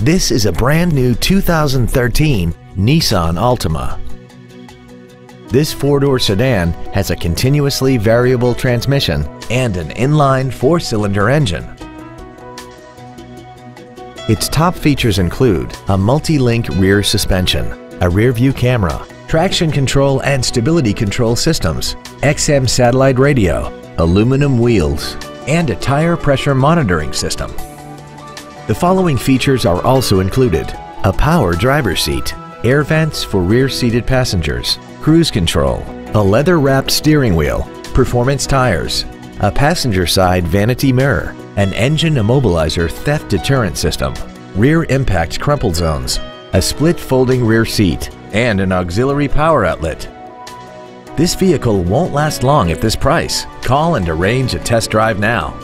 This is a brand new 2013 Nissan Altima. This four-door sedan has a continuously variable transmission and an inline four-cylinder engine. Its top features include a multi-link rear suspension, a rear-view camera, traction control and stability control systems, XM satellite radio, aluminum wheels, and a tire pressure monitoring system. The following features are also included: a power driver's seat, air vents for rear-seated passengers, cruise control, a leather-wrapped steering wheel, performance tires, a passenger-side vanity mirror, an engine immobilizer theft deterrent system, rear impact crumple zones, a split folding rear seat, and an auxiliary power outlet. This vehicle won't last long at this price. Call and arrange a test drive now.